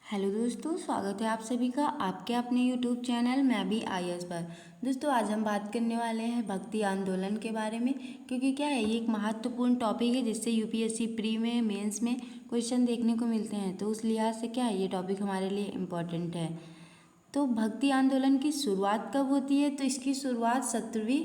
Hello दोस्तों, स्वागत है आप सभी का आपके अपने यूट्यूब चैनल मैं भी आईएएस पर। दोस्तों, आज हम बात करने वाले हैं भक्ति आंदोलन के बारे में, क्योंकि क्या है, ये एक महत्वपूर्ण टॉपिक है जिससे यूपीएससी प्री में मेंस में क्वेश्चन देखने को मिलते हैं। तो उस लिहाज से क्या है, ये टॉपिक हमारे लिए इम्पोर्टेंट है। तो भक्ति आंदोलन की शुरुआत कब होती है? तो इसकी शुरुआत 17वीं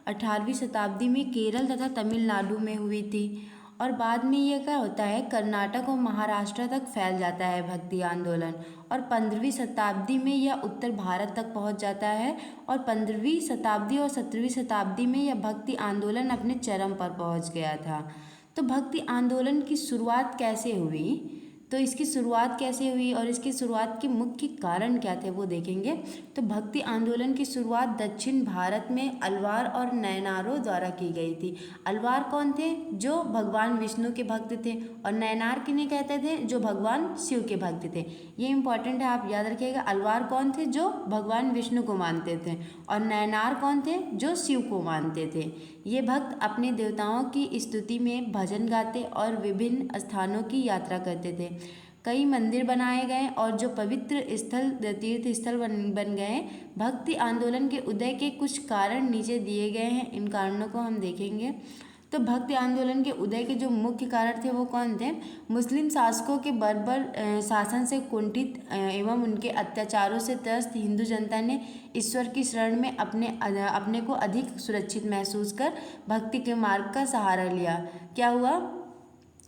18वीं शताब्दी में केरल तथा तमिलनाडु में हुई थी, और बाद में ये क्या होता है, कर्नाटक और महाराष्ट्र तक फैल जाता है भक्ति आंदोलन, और 15वीं शताब्दी में यह उत्तर भारत तक पहुंच जाता है, और 15वीं शताब्दी और 17वीं शताब्दी में यह भक्ति आंदोलन अपने चरम पर पहुंच गया था। तो भक्ति आंदोलन की शुरुआत कैसे हुई? तो इसकी शुरुआत कैसे हुई और इसकी शुरुआत के मुख्य कारण क्या थे वो देखेंगे। तो भक्ति आंदोलन की शुरुआत दक्षिण भारत में अलवार और नयनारों द्वारा की गई थी। अलवार कौन थे? जो भगवान विष्णु के भक्त थे, और नयनार किन्हें कहते थे? जो भगवान शिव के भक्त थे। ये इंपॉर्टेंट है, आप याद रखिएगा। अलवार कौन थे? जो भगवान विष्णु को मानते थे, और नयनार कौन थे? जो शिव को मानते थे। ये भक्त अपने देवताओं की स्तुति में भजन गाते और विभिन्न स्थानों की यात्रा करते थे। कई मंदिर बनाए गए और जो पवित्र स्थल तीर्थ स्थल बन गए। भक्ति आंदोलन के उदय के कुछ कारण नीचे दिए गए हैं, इन कारणों को हम देखेंगे। तो भक्ति आंदोलन के उदय के जो मुख्य कारण थे वो कौन थे? मुस्लिम शासकों के बर्बर शासन से कुंठित एवं उनके अत्याचारों से त्रस्त हिंदू जनता ने ईश्वर की शरण में अपने को अधिक सुरक्षित महसूस कर भक्ति के मार्ग का सहारा लिया। क्या हुआ?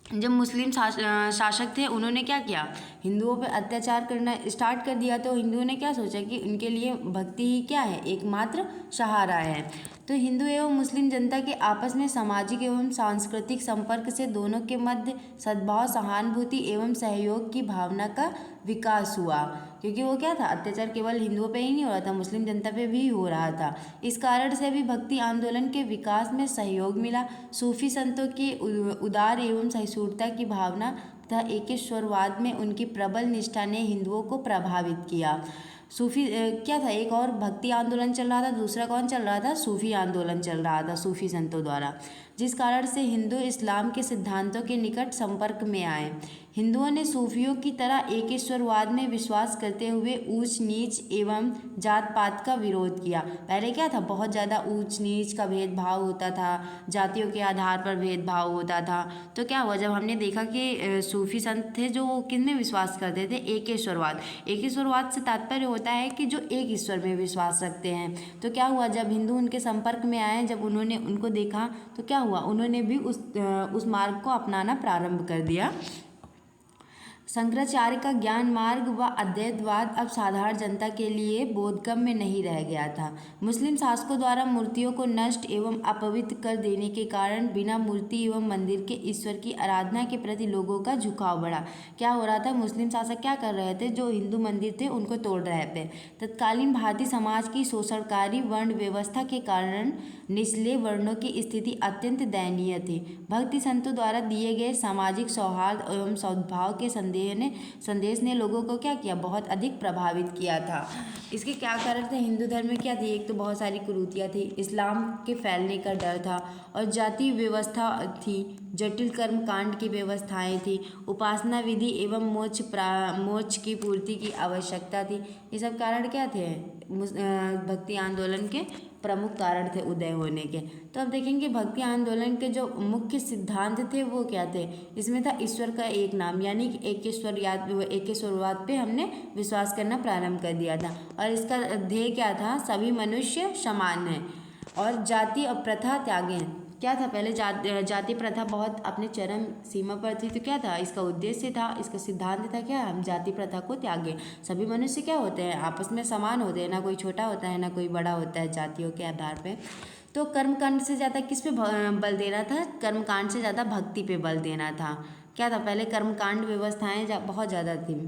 जब मुस्लिम शासक थे, उन्होंने क्या किया, हिंदुओं पर अत्याचार करना स्टार्ट कर दिया। तो हिंदुओं ने क्या सोचा कि उनके लिए भक्ति ही क्या है, एकमात्र सहारा है। तो हिंदू एवं मुस्लिम जनता के आपस में सामाजिक एवं सांस्कृतिक संपर्क से दोनों के मध्य सद्भाव, सहानुभूति एवं सहयोग की भावना का विकास हुआ। क्योंकि वो क्या था, अत्याचार केवल हिंदुओं पे ही नहीं हो रहा था, मुस्लिम जनता पे भी हो रहा था। इस कारण से भी भक्ति आंदोलन के विकास में सहयोग मिला। सूफी संतों की उदार एवं सहिष्णुता की भावना तथा एकेश्वरवाद में उनकी प्रबल निष्ठा ने हिंदुओं को प्रभावित किया। सूफी क्या था, एक और भक्ति आंदोलन चल रहा था, दूसरा कौन चल रहा था? सूफी आंदोलन चल रहा था सूफी संतों द्वारा, जिस कारण से हिंदू इस्लाम के सिद्धांतों के निकट संपर्क में आए। हिंदुओं ने सूफियों की तरह एकेश्वरवाद में विश्वास करते हुए ऊंच नीच एवं जात पात का विरोध किया। पहले क्या था, बहुत ज़्यादा ऊंच नीच का भेदभाव होता था, जातियों के आधार पर भेदभाव होता था। तो क्या हुआ, जब हमने देखा कि सूफी संत थे जो किन में विश्वास करते थे? एकेश्वरवाद। एकेश्वरवाद से तात्पर्य होता है कि जो एक ईश्वर में विश्वास रखते हैं। तो क्या हुआ, जब हिंदू उनके संपर्क में आए, जब उन्होंने उनको देखा, तो क्या हुआ, उन्होंने भी उस मार्ग को अपनाना प्रारंभ कर दिया। शंकराचार्य का ज्ञान मार्ग व अद्वैतवाद अब साधारण जनता के लिए बोधगम्य नहीं रह गया था। मुस्लिम शासकों द्वारा मूर्तियों को नष्ट एवं अपवित्र कर देने के कारण बिना मूर्ति एवं मंदिर के ईश्वर की आराधना के प्रति लोगों का झुकाव बढ़ा। क्या हो रहा था, मुस्लिम शासक क्या कर रहे थे, जो हिंदू मंदिर थे उनको तोड़ रहे थे। तत्कालीन भारतीय समाज की शोषणकारी वर्ण व्यवस्था के कारण निचले वर्णों की स्थिति अत्यंत दयनीय थी। भक्ति संतों द्वारा दिए गए सामाजिक सौहार्द एवं सद्भाव के संदेश ने लोगों को क्या किया, बहुत अधिक प्रभावित किया था। इसके क्या कारण थे? हिंदू धर्म में क्या थी, एक तो बहुत सारी कुरीतियाँ थी, इस्लाम के फैलने का डर था, और जाति व्यवस्था थी, जटिल कर्म कांड की व्यवस्थाएं थी, उपासना विधि एवं मोक्ष की पूर्ति की आवश्यकता थी। ये सब कारण क्या थे? भक्ति आंदोलन के प्रमुख कारण थे उदय होने के। तो अब देखेंगे भक्ति आंदोलन के जो मुख्य सिद्धांत थे वो क्या थे। इसमें था ईश्वर का एक नाम, यानी कि एकेश्वरवाद पे हमने विश्वास करना प्रारंभ कर दिया था, और इसका ध्येय क्या था? सभी मनुष्य समान हैं और जाति और प्रथा त्यागें। क्या था, पहले जाति प्रथा बहुत अपने चरम सीमा पर थी। तो क्या था, इसका उद्देश्य था, इसका सिद्धांत था क्या, हम जाति प्रथा को त्यागें। सभी मनुष्य क्या होते हैं, आपस में समान होते हैं, ना कोई छोटा होता है ना कोई बड़ा होता है जातियों के आधार पे। तो कर्मकांड से ज़्यादा किस पे बल देना था? कर्मकांड से ज़्यादा भक्ति पे बल देना था। क्या था, पहले कर्मकांड व्यवस्थाएं बहुत ज़्यादा थी।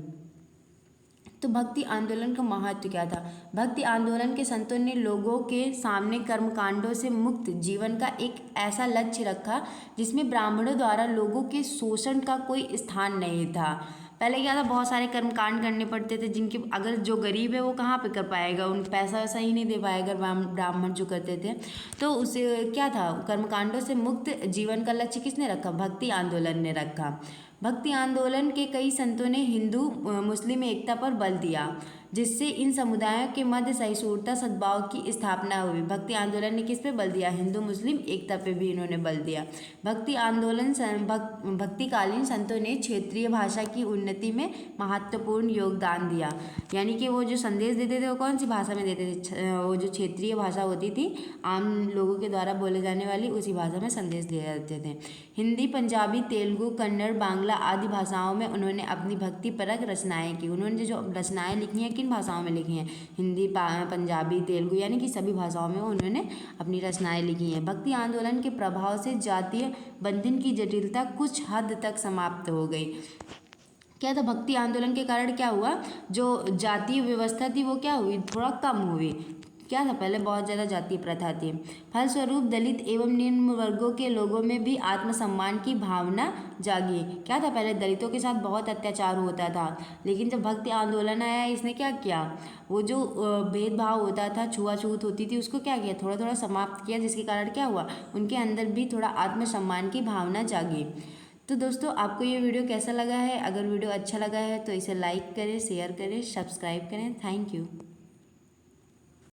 तो भक्ति आंदोलन का महत्व क्या था? भक्ति आंदोलन के संतों ने लोगों के सामने कर्मकांडों से मुक्त जीवन का एक ऐसा लक्ष्य रखा जिसमें ब्राह्मणों द्वारा लोगों के शोषण का कोई स्थान नहीं था। पहले क्या था, बहुत सारे कर्मकांड करने पड़ते थे, जिनके अगर जो गरीब है वो कहाँ पे कर पाएगा, उन पैसा वैसा ही नहीं दे पाएगा ब्राह्मण जो करते थे। तो उसे क्या था, कर्मकांडों से मुक्त जीवन का लक्ष्य किसने रखा? भक्ति आंदोलन ने रखा। भक्ति आंदोलन के कई संतों ने हिंदू मुस्लिम एकता पर बल दिया, जिससे इन समुदायों के मध्य सहिष्णुता सद्भाव की स्थापना हुई। भक्ति आंदोलन ने किस पे बल दिया? हिंदू मुस्लिम एकता पे भी इन्होंने बल दिया। भक्ति आंदोलन भक्तिकालीन संतों ने क्षेत्रीय भाषा की उन्नति में महत्वपूर्ण योगदान दिया। यानी कि वो जो संदेश देते थे वो कौन सी भाषा में देते थे? वो जो क्षेत्रीय भाषा होती थी, आम लोगों के द्वारा बोले जाने वाली, उसी भाषा में संदेश दिए जाते थे। हिंदी, पंजाबी, तेलुगु, कन्नड़, बांग्ला आदि भाषाओं में उन्होंने अपनी भक्तिपरक रचनाएं की। उन्होंने जो रचनाएं लिखी हैं किन भाषाओं में लिखी हैं? हिंदी, पंजाबी, तेलुगु, यानी कि सभी भाषाओं में उन्होंने अपनी रचनाएं लिखी हैं। भक्ति आंदोलन के प्रभाव से जातीय बंधन की जटिलता कुछ हद तक समाप्त हो गई। क्या था? भक्ति आंदोलन के कारण क्या हुआ? जो जातीय व्यवस्था थी वो क्या हुई? थोड़ा कम हुई। क्या था? पहले बहुत ज़्यादा जातीय प्रथा थी। फलस्वरूप दलित एवं निम्न वर्गों के लोगों में भी आत्मसम्मान की भावना जागी। क्या था? पहले दलितों के साथ बहुत अत्याचार होता था, लेकिन जब भक्ति आंदोलन आया इसने क्या किया? वो जो भेदभाव होता था, छुआछूत होती थी, उसको क्या किया? थोड़ा थोड़ा समाप्त किया, जिसके कारण क्या हुआ? उनके अंदर भी थोड़ा आत्मसम्मान की भावना जागी। तो दोस्तों, आपको ये वीडियो कैसा लगा है? अगर वीडियो अच्छा लगा है तो इसे लाइक करें, शेयर करें, सब्सक्राइब करें। Thank you.